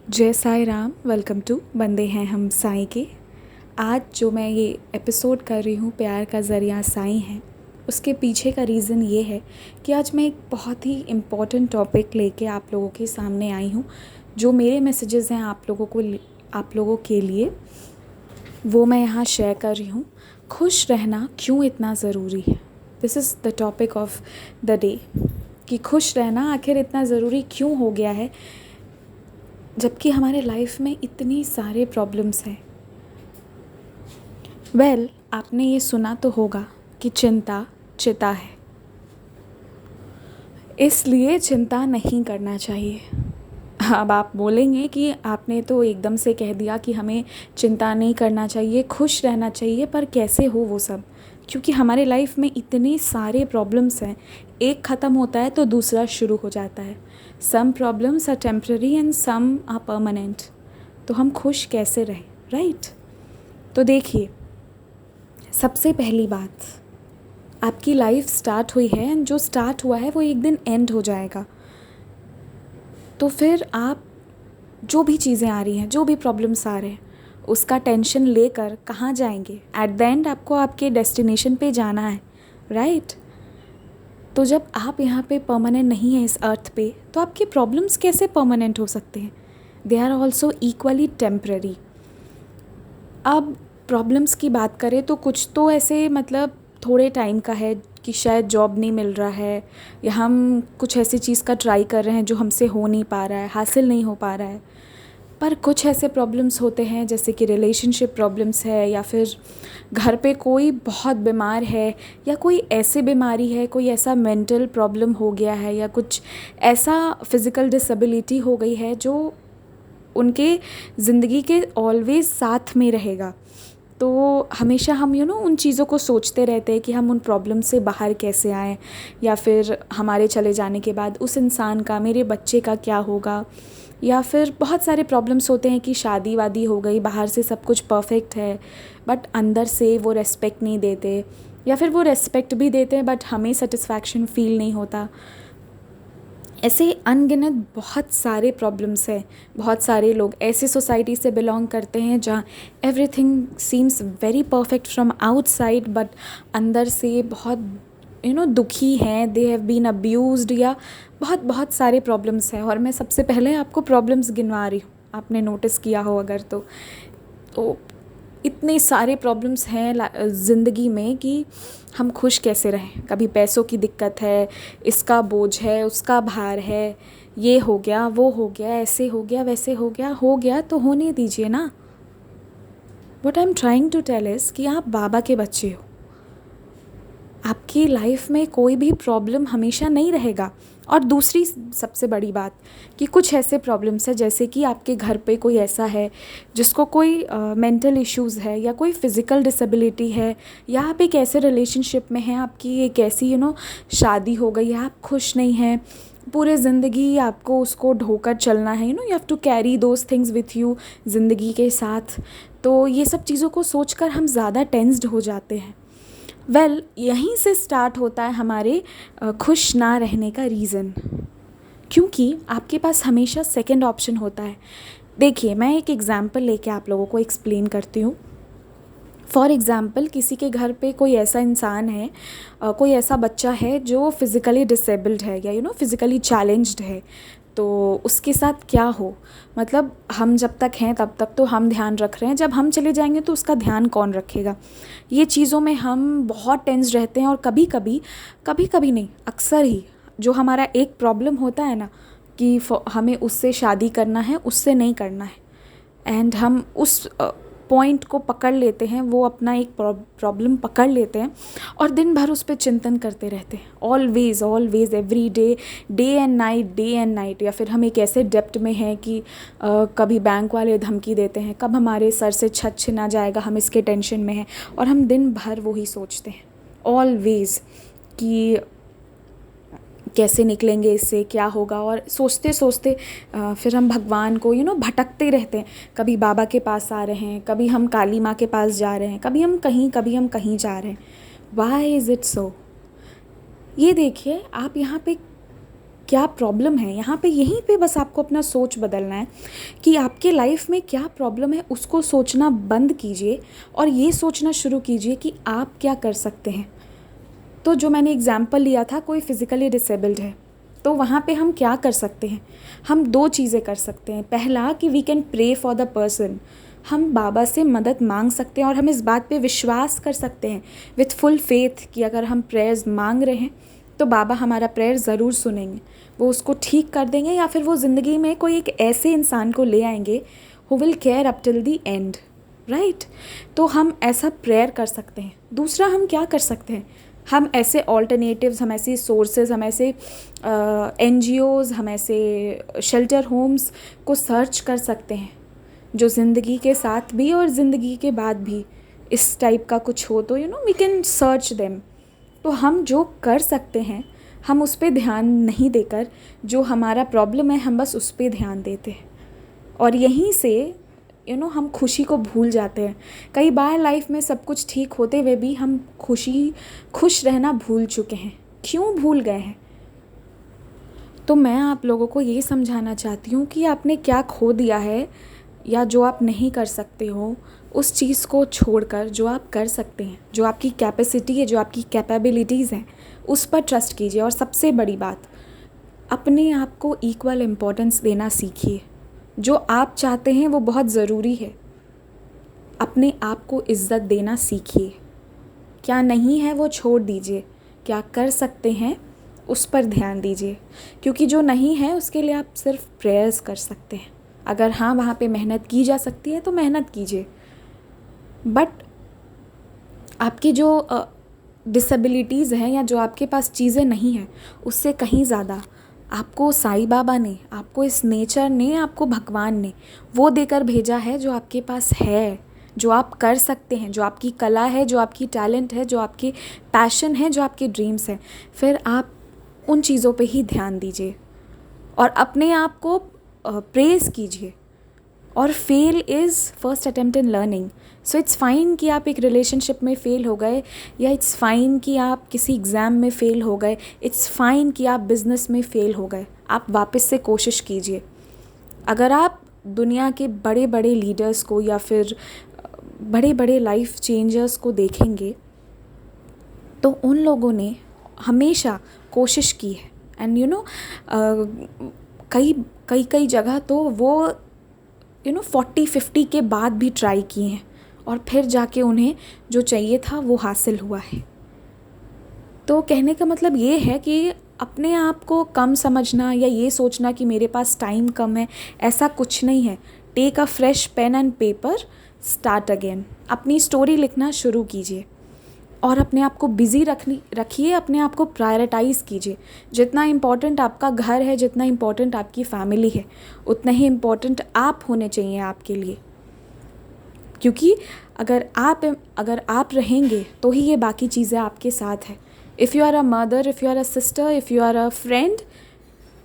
जय Sai Ram. Welcome to बंदे हैं हम साईं के। आज जो मैं ये एपिसोड कर रही हूँ, प्यार का ज़रिया साईं है, उसके पीछे का रीज़न ये है कि आज मैं एक बहुत ही इम्पॉर्टेंट टॉपिक लेके आप लोगों के सामने आई हूँ। जो मेरे मैसेजेस हैं आप लोगों के लिए, वो मैं यहाँ शेयर कर रही हूँ। खुश रहना क्यों इतना ज़रूरी है, this is the topic of the day. कि खुश रहना आखिर इतना ज़रूरी क्यों हो गया है, जबकि हमारे लाइफ में इतनी सारे प्रॉब्लम्स हैं। आपने ये सुना तो होगा कि चिंता चिता है, इसलिए चिंता नहीं करना चाहिए। अब आप बोलेंगे कि आपने तो एकदम से कह दिया कि हमें चिंता नहीं करना चाहिए, खुश रहना चाहिए, पर कैसे हो वो सब? क्योंकि हमारे लाइफ में इतने सारे प्रॉब्लम्स हैं, एक ख़त्म होता है तो दूसरा शुरू हो जाता है। Some problems are temporary and some are permanent. तो हम खुश कैसे रहें, राइट? तो देखिए, सबसे पहली बात, आपकी लाइफ स्टार्ट हुई है एंड जो स्टार्ट हुआ है वो एक दिन एंड हो जाएगा। तो फिर आप जो भी चीज़ें आ रही हैं, जो भी प्रॉब्लम्स आ रहे हैं, उसका टेंशन लेकर कहाँ जाएंगे? एट द एंड आपको आपके डेस्टिनेशन पे जाना है, राइट? तो जब आप यहाँ पे परमानेंट नहीं हैं इस अर्थ पे, तो आपके प्रॉब्लम्स कैसे परमानेंट हो सकते हैं? They are also equally temporary. अब प्रॉब्लम्स की बात करें तो कुछ तो ऐसे मतलब थोड़े टाइम का है कि शायद जॉब नहीं मिल रहा है, या हम कुछ ऐसी चीज़ का ट्राई कर रहे हैं जो हमसे हो नहीं पा रहा है, हासिल नहीं हो पा रहा है। पर कुछ ऐसे प्रॉब्लम्स होते हैं जैसे कि रिलेशनशिप प्रॉब्लम्स है, या फिर घर पे कोई बहुत बीमार है, या कोई ऐसी बीमारी है, कोई ऐसा मेंटल प्रॉब्लम हो गया है, या कुछ ऐसा फिज़िकल डिसेबिलिटी हो गई है जो उनके ज़िंदगी के ऑलवेज़ साथ में रहेगा। तो हमेशा हम उन चीज़ों को सोचते रहते हैं कि हम उन प्रॉब्लम से बाहर कैसे आएँ, या फिर हमारे चले जाने के बाद उस इंसान का, मेरे बच्चे का क्या होगा। या फिर बहुत सारे प्रॉब्लम्स होते हैं कि शादी वादी हो गई, बाहर से सब कुछ परफेक्ट है बट अंदर से वो रेस्पेक्ट नहीं देते, या फिर वो रेस्पेक्ट भी देते हैं बट हमें सेटिस्फैक्शन फ़ील नहीं होता। ऐसे अनगिनत बहुत सारे प्रॉब्लम्स हैं। बहुत सारे लोग ऐसे सोसाइटी से बिलोंग करते हैं जहाँ everything seems very perfect from outside, but अंदर से बहुत दुखी हैं, दे हैव बीन अब्यूज्ड, या बहुत बहुत सारे प्रॉब्लम्स हैं। और मैं सबसे पहले आपको प्रॉब्लम्स गिनवा रही हूँ, आपने नोटिस किया हो अगर तो इतने सारे प्रॉब्लम्स हैं ज़िंदगी में कि हम खुश कैसे रहें। कभी पैसों की दिक्कत है, इसका बोझ है, उसका भार है, ये हो गया, वो हो गया, ऐसे हो गया, वैसे हो गया तो होने दीजिए ना। What I am trying to tell is कि आप बाबा के बच्चे हो, आपकी लाइफ में कोई भी प्रॉब्लम हमेशा नहीं रहेगा। और दूसरी सबसे बड़ी बात कि कुछ ऐसे प्रॉब्लम्स हैं जैसे कि आपके घर पे कोई ऐसा है जिसको कोई मेंटल इश्यूज़ है, या कोई फिज़िकल डिसेबिलिटी है, या आप एक ऐसे रिलेशनशिप में हैं, आपकी एक ऐसी शादी हो गई है, आप खुश नहीं हैं, पूरे ज़िंदगी आपको उसको ढोकर चलना है, you have to carry those things with you ज़िंदगी के साथ। तो ये सब चीज़ों को सोचकर हम ज़्यादा टेंस्ड हो जाते हैं। यहीं से स्टार्ट होता है हमारे खुश ना रहने का रीज़न, क्योंकि आपके पास हमेशा सेकंड ऑप्शन होता है। देखिए, मैं एक एग्ज़ाम्पल लेके आप लोगों को एक्सप्लेन करती हूँ। फॉर एग्ज़ाम्पल, किसी के घर पे कोई ऐसा इंसान है, कोई ऐसा बच्चा है जो फिज़िकली डिसेबल्ड है, या फिज़िकली चैलेंज्ड है। तो उसके साथ क्या हो, मतलब हम जब तक हैं तब तक तो हम ध्यान रख रहे हैं, जब हम चले जाएंगे तो उसका ध्यान कौन रखेगा? ये चीज़ों में हम बहुत टेंस रहते हैं। और कभी कभी नहीं, अक्सर ही जो हमारा एक प्रॉब्लम होता है ना कि हमें उससे शादी करना है, उससे नहीं करना है, एंड हम उस पॉइंट को पकड़ लेते हैं, वो अपना एक प्रॉब्लम पकड़ लेते हैं और दिन भर उस पर चिंतन करते रहते हैं, always always every day, day and night. या फिर हम एक ऐसे डेप्ट में हैं कि कभी बैंक वाले धमकी देते हैं, कब हमारे सर से छत छिना जाएगा, हम इसके टेंशन में हैं, और हम दिन भर वही सोचते हैं ऑलवेज़ कि कैसे निकलेंगे इससे, क्या होगा। और सोचते सोचते फिर हम भगवान को भटकते रहते हैं। कभी बाबा के पास आ रहे हैं, कभी हम काली माँ के पास जा रहे हैं, कभी हम कहीं जा रहे हैं। Why is it so? ये देखिए, आप यहाँ पे क्या प्रॉब्लम है यहाँ पे, यहीं पे बस आपको अपना सोच बदलना है कि आपके लाइफ में क्या प्रॉब्लम है, उसको सोचना बंद कीजिए और ये सोचना शुरू कीजिए कि आप क्या कर सकते हैं। तो जो मैंने एग्ज़ाम्पल लिया था, कोई फिज़िकली डिसेबल्ड है, तो वहाँ पे हम क्या कर सकते हैं? हम 2 चीज़ें कर सकते हैं। पहला कि we can pray for the person, हम बाबा से मदद मांग सकते हैं और हम इस बात पे विश्वास कर सकते हैं विथ फुल फेथ कि अगर हम प्रेयर्स मांग रहे हैं तो बाबा हमारा प्रेयर ज़रूर सुनेंगे, वो उसको ठीक कर देंगे या फिर वो ज़िंदगी में कोई एक ऐसे इंसान को ले आएंगे who will care up till the end, right. तो हम ऐसा प्रेयर कर सकते हैं। दूसरा हम क्या कर सकते हैं, हम ऐसे ऑल्टरनेटिव्स, हम ऐसे सोर्सेज, हम ऐसे NGOs, हम ऐसे शेल्टर होम्स को सर्च कर सकते हैं जो ज़िंदगी के साथ भी और ज़िंदगी के बाद भी इस टाइप का कुछ हो, तो वी कैन सर्च देम। तो हम जो कर सकते हैं हम उस पर ध्यान नहीं देकर जो हमारा प्रॉब्लम है हम बस उस पर ध्यान देते हैं और यहीं से हम खुशी को भूल जाते हैं। कई बार लाइफ में सब कुछ ठीक होते हुए भी हम खुश रहना भूल चुके हैं। क्यों भूल गए हैं? तो मैं आप लोगों को ये समझाना चाहती हूँ कि आपने क्या खो दिया है या जो आप नहीं कर सकते हो, उस चीज़ को छोड़कर जो आप कर सकते हैं, जो आपकी कैपेसिटी है, जो आपकी कैपेबिलिटीज़ हैं, उस पर ट्रस्ट कीजिए। और सबसे बड़ी बात, अपने आप को इक्वल इम्पोर्टेंस देना सीखिए। जो आप चाहते हैं वो बहुत ज़रूरी है। अपने आप को इज़्ज़त देना सीखिए। क्या नहीं है वो छोड़ दीजिए, क्या कर सकते हैं उस पर ध्यान दीजिए, क्योंकि जो नहीं है उसके लिए आप सिर्फ प्रेयर्स कर सकते हैं। अगर हाँ वहाँ पे मेहनत की जा सकती है तो मेहनत कीजिए, बट आपकी जो डिसेबिलिटीज़ हैं या जो आपके पास चीज़ें नहीं हैं उससे कहीं ज़्यादा आपको साईं बाबा ने, आपको इस नेचर ने, आपको भगवान ने वो देकर भेजा है जो आपके पास है, जो आप कर सकते हैं, जो आपकी कला है, जो आपकी टैलेंट है, जो आपके पैशन है, जो आपके ड्रीम्स हैं। फिर आप उन चीज़ों पे ही ध्यान दीजिए और अपने आप को प्रेज़ कीजिए। और fail is first attempt in learning. So it's fine कि आप एक रिलेशनशिप में फ़ेल हो गए, या इट्स फ़ाइन कि आप किसी एग्ज़ाम में फ़ेल हो गए, इट्स फ़ाइन कि आप बिज़नेस में फ़ेल हो गए। आप वापस से कोशिश कीजिए। अगर आप दुनिया के बड़े बड़े लीडर्स को या फिर बड़े बड़े लाइफ चेंजर्स को देखेंगे तो उन लोगों ने हमेशा कोशिश की है। एंड कई जगह तो वो 40-50 के बाद भी ट्राई किए हैं और फिर जाके उन्हें जो चाहिए था वो हासिल हुआ है। तो कहने का मतलब ये है कि अपने आप को कम समझना या ये सोचना कि मेरे पास टाइम कम है, ऐसा कुछ नहीं है। Take a fresh pen and paper, start again. अपनी स्टोरी लिखना शुरू कीजिए और अपने आप को बिज़ी रखिए, अपने आप को प्रायोरिटाइज़ कीजिए। जितना इम्पॉर्टेंट आपका घर है, जितना इम्पॉर्टेंट आपकी फैमिली है, उतना ही इम्पॉर्टेंट आप होने चाहिए आपके लिए। क्योंकि अगर आप रहेंगे तो ही ये बाकी चीज़ें आपके साथ है। If you are a mother, if you are a sister, if you are a friend,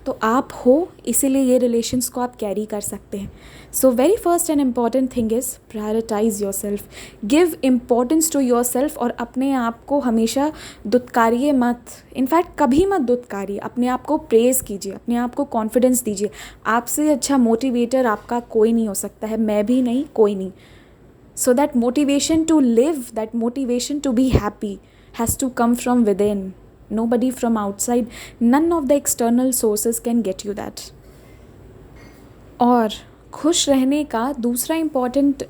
तो आप हो, इसीलिए ये रिलेशंस को आप कैरी कर सकते हैं। So very first and important thing is prioritise yourself, give importance to yourself. और अपने आप को हमेशा दुत्कारिए मत, इनफैक्ट कभी मत दुत्कारिए। अपने आप को प्रेज़ कीजिए, अपने आप को कॉन्फिडेंस दीजिए। आपसे अच्छा मोटिवेटर आपका कोई नहीं हो सकता है, मैं भी नहीं, कोई नहीं। So that motivation to live, that motivation to be happy has to come from within, nobody from outside, none of the external sources can get you that. और खुश रहने का दूसरा important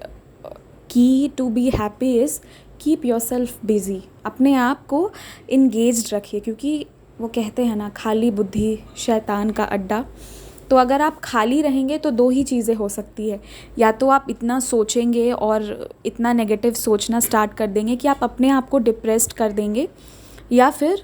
key to be happy is keep yourself busy. अपने आप को engaged रखिए, क्योंकि वो कहते हैं ना, खाली बुद्धि शैतान का अड्डा। तो अगर आप खाली रहेंगे तो 2 ही चीज़ें हो सकती है, या तो आप इतना सोचेंगे और इतना नेगेटिव सोचना स्टार्ट कर देंगे कि आप अपने आप को डिप्रेस्ड कर देंगे, या फिर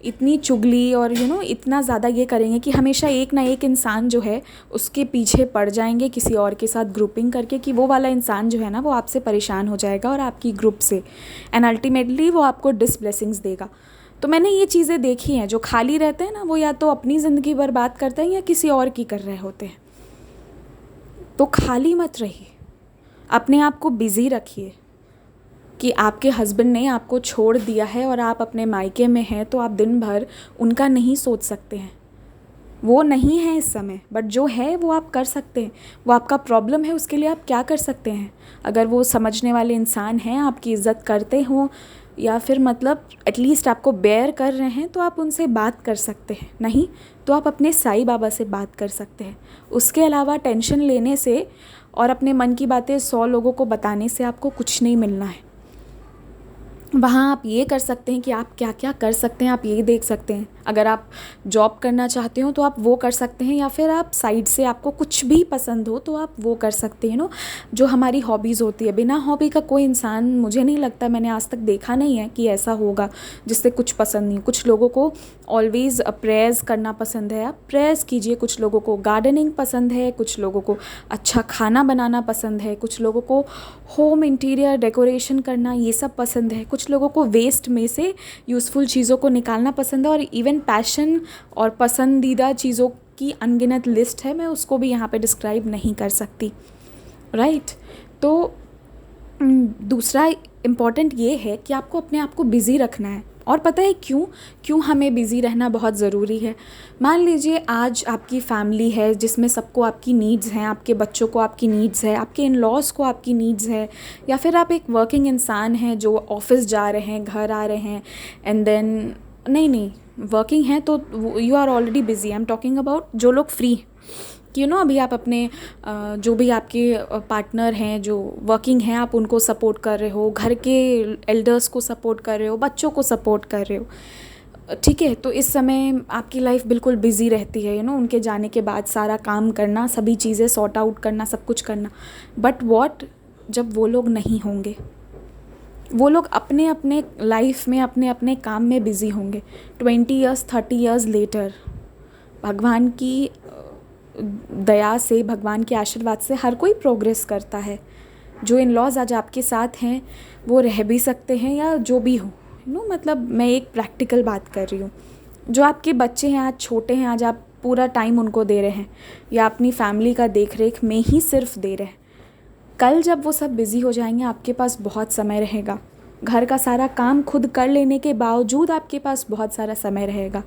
इतनी चुगली और इतना ज़्यादा ये करेंगे कि हमेशा एक ना एक इंसान जो है उसके पीछे पड़ जाएंगे किसी और के साथ ग्रुपिंग करके, कि वो वाला इंसान जो है ना वो आपसे परेशान हो जाएगा और आपकी ग्रुप से, एंड अल्टीमेटली वो आपको डिसब्लेसिंग्स देगा। तो मैंने ये चीज़ें देखी हैं। जो खाली रहते हैं ना वो या तो अपनी ज़िंदगी बर्बाद करते हैं या किसी और की कर रहे होते हैं। तो खाली मत रहिए, अपने आप को बिज़ी रखिए। कि आपके हस्बैंड ने आपको छोड़ दिया है और आप अपने मायके में हैं, तो आप दिन भर उनका नहीं सोच सकते हैं। वो नहीं है इस समय, बट जो है वो आप कर सकते हैं। वो आपका प्रॉब्लम है, उसके लिए आप क्या कर सकते हैं? अगर वो समझने वाले इंसान हैं, आपकी इज़्ज़त करते हों, या फिर मतलब एटलीस्ट आपको बेयर कर रहे हैं, तो आप उनसे बात कर सकते हैं। नहीं तो आप अपने साईं बाबा से बात कर सकते हैं। उसके अलावा टेंशन लेने से और अपने मन की बातें 100 लोगों को बताने से आपको कुछ नहीं मिलना है। वहाँ आप ये कर सकते हैं कि आप क्या क्या कर सकते हैं, आप ये देख सकते हैं। अगर आप जॉब करना चाहते हो तो आप वो कर सकते हैं, या फिर आप साइड से आपको कुछ भी पसंद हो तो आप वो कर सकते हैं। जो हमारी हॉबीज़ होती है, बिना हॉबी का कोई इंसान, मुझे नहीं लगता, मैंने आज तक देखा नहीं है कि ऐसा होगा जिससे कुछ पसंद नहीं। कुछ लोगों को ऑलवेज़ प्रेयर्स करना पसंद है, आप प्रेयर्स कीजिए। कुछ लोगों को गार्डनिंग पसंद है, कुछ लोगों को अच्छा खाना बनाना पसंद है, कुछ लोगों को होम इंटीरियर डेकोरेशन करना, ये सब पसंद है। कुछ लोगों को वेस्ट में से यूज़फुल चीज़ों को निकालना पसंद है। और इवन पैशन और पसंदीदा चीज़ों की अनगिनत लिस्ट है, मैं उसको भी यहाँ पे डिस्क्राइब नहीं कर सकती, राइट। तो दूसरा इम्पॉर्टेंट ये है कि आपको अपने आप को बिज़ी रखना है। और पता है क्यों हमें बिज़ी रहना बहुत ज़रूरी है? मान लीजिए आज आपकी फैमिली है जिसमें सबको आपकी नीड्स हैं, आपके बच्चों को आपकी नीड्स है, आपके इन लॉज़ को आपकी नीड्स है, या फिर आप एक वर्किंग इंसान हैं जो ऑफिस जा रहे हैं, घर आ रहे हैं, एंड देन नहीं वर्किंग हैं तो you are already busy. I am talking about जो लोग फ्री कि अभी आप अपने जो भी आपके पार्टनर हैं जो वर्किंग हैं, आप उनको सपोर्ट कर रहे हो, घर के एल्डर्स को सपोर्ट कर रहे हो, बच्चों को सपोर्ट कर रहे हो, ठीक है। तो इस समय आपकी लाइफ बिल्कुल बिज़ी रहती है, उनके जाने के बाद सारा काम करना, सभी चीज़ें सॉर्ट आउट करना, सब कुछ करना। बट व्हाट जब वो लोग नहीं होंगे? वो लोग अपने अपने लाइफ में, अपने अपने काम में बिज़ी होंगे। 20 ईयर्स 30 ईयर्स लेटर भगवान की दया से, भगवान के आशीर्वाद से हर कोई प्रोग्रेस करता है। जो इन लॉज आज आपके साथ हैं वो रह भी सकते हैं या जो भी हो, मतलब मैं एक प्रैक्टिकल बात कर रही हूँ। जो आपके बच्चे हैं आज छोटे हैं, आज आप पूरा टाइम उनको दे रहे हैं या अपनी फैमिली का देख रेख में ही सिर्फ दे रहे हैं। कल जब वो सब बिज़ी हो जाएंगे, आपके पास बहुत समय रहेगा। घर का सारा काम खुद कर लेने के बावजूद आपके पास बहुत सारा समय रहेगा,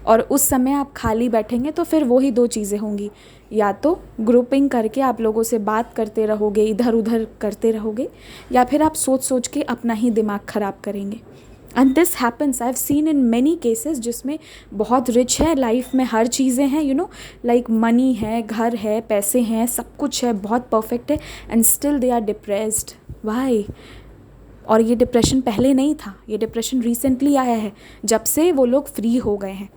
और उस समय आप खाली बैठेंगे तो फिर वही दो चीज़ें होंगी। या तो ग्रुपिंग करके आप लोगों से बात करते रहोगे, इधर उधर करते रहोगे, या फिर आप सोच सोच के अपना ही दिमाग ख़राब करेंगे। And this happens, I have seen in many cases, जिसमें बहुत रिच है, लाइफ में हर चीज़ें हैं, लाइक मनी है, घर है, पैसे हैं, सब कुछ है, बहुत परफेक्ट है, and still they are depressed. Why? और ये डिप्रेशन पहले नहीं था, ये डिप्रेशन रिसेंटली आया है, जब से वो लोग फ्री हो गए हैं।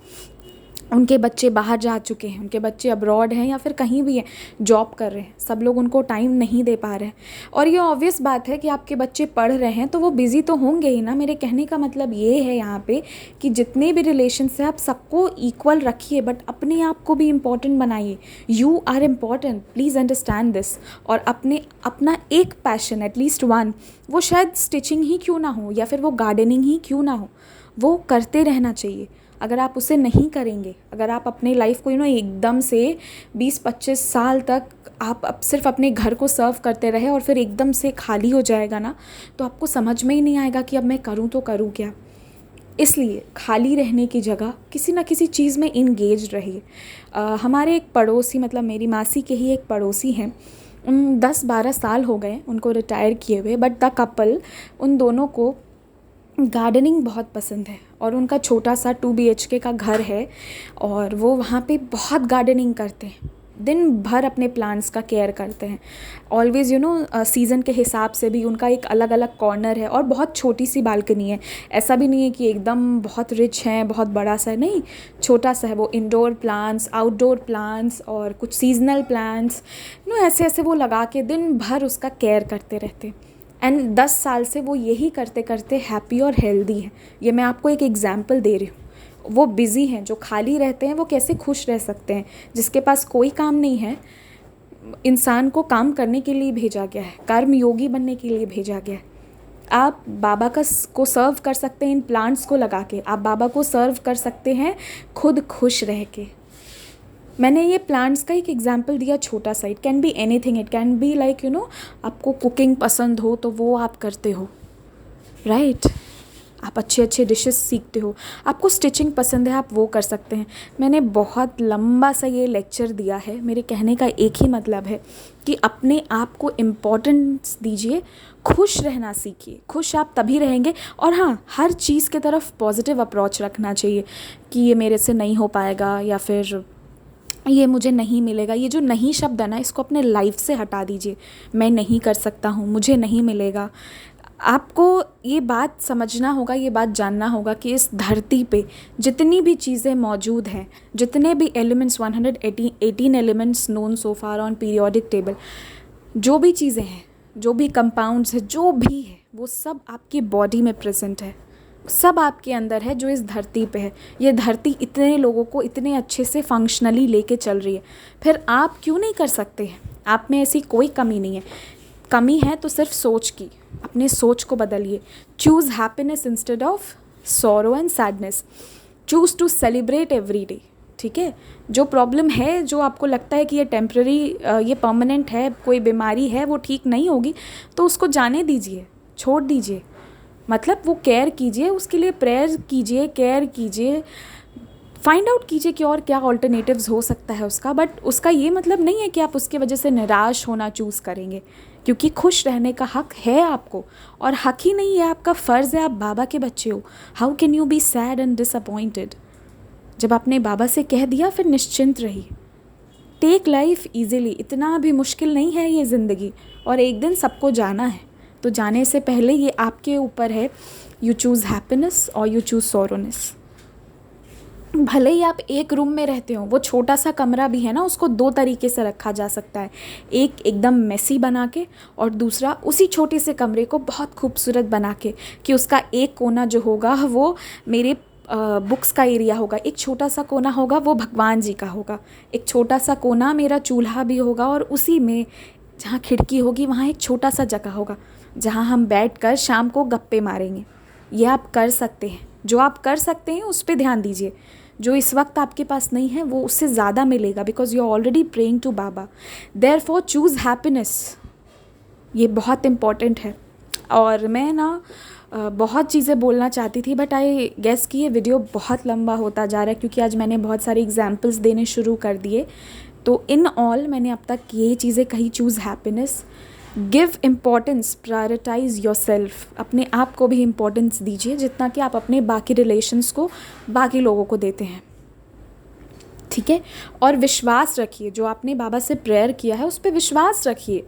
उनके बच्चे बाहर जा चुके हैं, उनके बच्चे अब्रॉड हैं या फिर कहीं भी हैं, जॉब कर रहे हैं, सब लोग उनको टाइम नहीं दे पा रहे हैं। और ये ऑब्वियस बात है कि आपके बच्चे पढ़ रहे हैं तो वो बिज़ी तो होंगे ही ना। मेरे कहने का मतलब ये है यहाँ पे कि जितने भी रिलेशन से आप सबको इक्वल रखिए, बट अपने आप को भी इम्पॉर्टेंट बनाइए। You are important, please understand this. और अपना एक पैशन, एटलीस्ट वन, वो शायद स्टिचिंग ही क्यों ना हो या फिर वो गार्डनिंग ही क्यों ना हो, वो करते रहना चाहिए। अगर आप उसे नहीं करेंगे, अगर आप अपने लाइफ को एकदम से 20-25 साल तक आप सिर्फ अपने घर को सर्व करते रहे और फिर एकदम से खाली हो जाएगा ना, तो आपको समझ में ही नहीं आएगा कि अब मैं करूँ तो करूँ क्या। इसलिए खाली रहने की जगह किसी ना किसी चीज़ में इंगेज रहिए। हमारे एक पड़ोसी, मतलब मेरी मासी के ही एक पड़ोसी हैं, 10-12 साल हो गए उनको रिटायर किए हुए, बट द कपल, उन दोनों को गार्डनिंग बहुत पसंद है और उनका छोटा सा 2 BHK का घर है और वो वहाँ पे बहुत गार्डनिंग करते हैं, दिन भर अपने प्लांट्स का केयर करते हैं। ऑलवेज़ सीज़न के हिसाब से भी उनका एक अलग अलग कॉर्नर है और बहुत छोटी सी बालकनी है। ऐसा भी नहीं है कि एकदम बहुत रिच हैं, बहुत बड़ा सा, नहीं, छोटा सा है। वो इंडोर प्लांट्स, आउटडोर प्लांट्स और कुछ सीजनल प्लांट्स ऐसे ऐसे वो लगा के दिन भर उसका केयर करते रहते हैं। एंड 10 साल से वो यही करते करते हैप्पी और हेल्दी हैं। ये मैं आपको एक एग्जांपल दे रही हूँ। वो बिज़ी हैं, जो खाली रहते हैं वो कैसे खुश रह सकते हैं? जिसके पास कोई काम नहीं है, इंसान को काम करने के लिए भेजा गया है, कर्म योगी बनने के लिए भेजा गया है। आप बाबा को सर्व कर सकते हैं इन प्लांट्स को लगा के, आप बाबा को सर्व कर सकते हैं खुद खुश रह के। मैंने ये प्लांट्स का एक एग्जांपल दिया छोटा सा। It can be anything, it can be like आपको कुकिंग पसंद हो तो वो आप करते हो, राइट? आप अच्छे अच्छे डिशेस सीखते हो, आपको स्टिचिंग पसंद है, आप वो कर सकते हैं। मैंने बहुत लंबा सा ये लेक्चर दिया है, मेरे कहने का एक ही मतलब है कि अपने आप को इम्पोर्टेंस दीजिए, खुश रहना सीखिए। खुश आप तभी रहेंगे। और हाँ, हर चीज़ की तरफ पॉजिटिव अप्रोच रखना चाहिए कि ये मेरे से नहीं हो पाएगा या फिर ये मुझे नहीं मिलेगा। ये जो नहीं शब्द है ना, इसको अपने लाइफ से हटा दीजिए। मैं नहीं कर सकता हूँ, मुझे नहीं मिलेगा। आपको ये बात समझना होगा, ये बात जानना होगा कि इस धरती पे जितनी भी चीज़ें मौजूद हैं, जितने भी elements 118 elements known so far on periodic table, जो भी चीज़ें हैं, जो भी कंपाउंड्स हैं, जो भी है, वो सब आपकी बॉडी में प्रेजेंट है, सब आपके अंदर है जो इस धरती पे है। ये धरती इतने लोगों को इतने अच्छे से फंक्शनली लेके चल रही है, फिर आप क्यों नहीं कर सकते हैं? आप में ऐसी कोई कमी नहीं है। कमी है तो सिर्फ सोच की। अपने सोच को बदलिए। Choose happiness instead of sorrow and sadness. Choose to celebrate every day. ठीक है, जो प्रॉब्लम है, जो आपको लगता है कि ये टेम्प्रेरी, ये परमानेंट है, कोई बीमारी है, वो ठीक नहीं होगी, तो उसको जाने दीजिए, छोड़ दीजिए। मतलब वो केयर कीजिए, उसके लिए प्रेयर कीजिए, केयर कीजिए, फाइंड आउट कीजिए कि और क्या ऑल्टरनेटिव्स हो सकता है उसका। बट उसका ये मतलब नहीं है कि आप उसकी वजह से निराश होना चूज़ करेंगे, क्योंकि खुश रहने का हक है आपको। और हक ही नहीं है, आपका फ़र्ज़ है, आप बाबा के बच्चे हो। How can you be sad and disappointed? जब आपने बाबा से कह दिया, फिर निश्चिंत रहिए। Take life easily. इतना भी मुश्किल नहीं है ये ज़िंदगी, और एक दिन सबको जाना है। तो जाने से पहले ये आपके ऊपर है, यू चूज़ हैप्पीनेस और यू चूज़ सॉरोनेस। भले ही आप एक रूम में रहते हो, वो छोटा सा कमरा भी है ना, उसको दो तरीके से रखा जा सकता है। एक एकदम मेसी बना के, और दूसरा उसी छोटे से कमरे को बहुत खूबसूरत बना के, कि उसका एक कोना जो होगा वो मेरे बुक्स का एरिया होगा, एक छोटा सा कोना होगा वो भगवान जी का होगा, एक छोटा सा कोना मेरा चूल्हा भी होगा, और उसी में जहाँ खिड़की होगी वहाँ एक छोटा सा जगह होगा जहाँ हम बैठकर शाम को गप्पे मारेंगे। ये आप कर सकते हैं। जो आप कर सकते हैं उस पर ध्यान दीजिए। जो इस वक्त आपके पास नहीं है वो उससे ज़्यादा मिलेगा, because you are already praying to बाबा। Therefore choose happiness. ये बहुत इम्पॉर्टेंट है। और मैं ना बहुत चीज़ें बोलना चाहती थी, बट आई गेस कि ये वीडियो बहुत लंबा होता जा रहा है, क्योंकि आज मैंने बहुत सारे एग्जाम्पल्स देने शुरू कर दिए। तो इन ऑल मैंने अब तक ये चीज़ें कही। Choose happiness, give importance, prioritise yourself. अपने आप को भी इम्पोर्टेंस दीजिए जितना कि आप अपने बाकी रिलेशंस को, बाकी लोगों को देते हैं। ठीक है, और विश्वास रखिए। जो आपने बाबा से प्रेयर किया है उस पर विश्वास रखिए।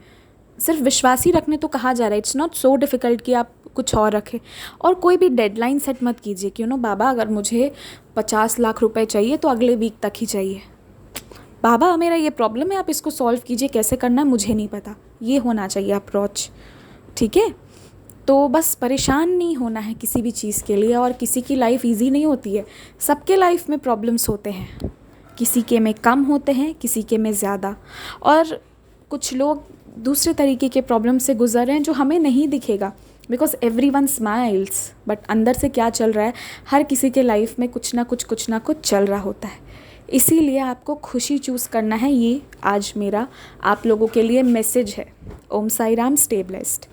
सिर्फ विश्वास ही रखने तो कहा जा रहा है, इट्स नॉट सो डिफ़िकल्ट कि आप कुछ और रखें। और कोई भी डेडलाइन सेट मत कीजिए कि बाबा अगर मुझे 50 लाख रुपए चाहिए तो अगले वीक तक ही चाहिए। बाबा मेरा ये प्रॉब्लम है, आप इसको सॉल्व कीजिए, कैसे करना है मुझे नहीं पता। ये होना चाहिए अप्रोच। ठीक है, तो बस परेशान नहीं होना है किसी भी चीज़ के लिए। और किसी की लाइफ इजी नहीं होती है, सबके लाइफ में प्रॉब्लम्स होते हैं, किसी के में कम होते हैं, किसी के में ज़्यादा। और कुछ लोग दूसरे तरीके के प्रॉब्लम से गुजर रहे हैं जो हमें नहीं दिखेगा, बिकॉज एवरीवन स्माइल्स, बट अंदर से क्या चल रहा है, हर किसी के लाइफ में कुछ ना कुछ चल रहा होता है। इसीलिए आपको खुशी चूज़ करना है। ये आज मेरा आप लोगों के लिए मैसेज है। ओम साई राम, स्टे ब्लेस्ड।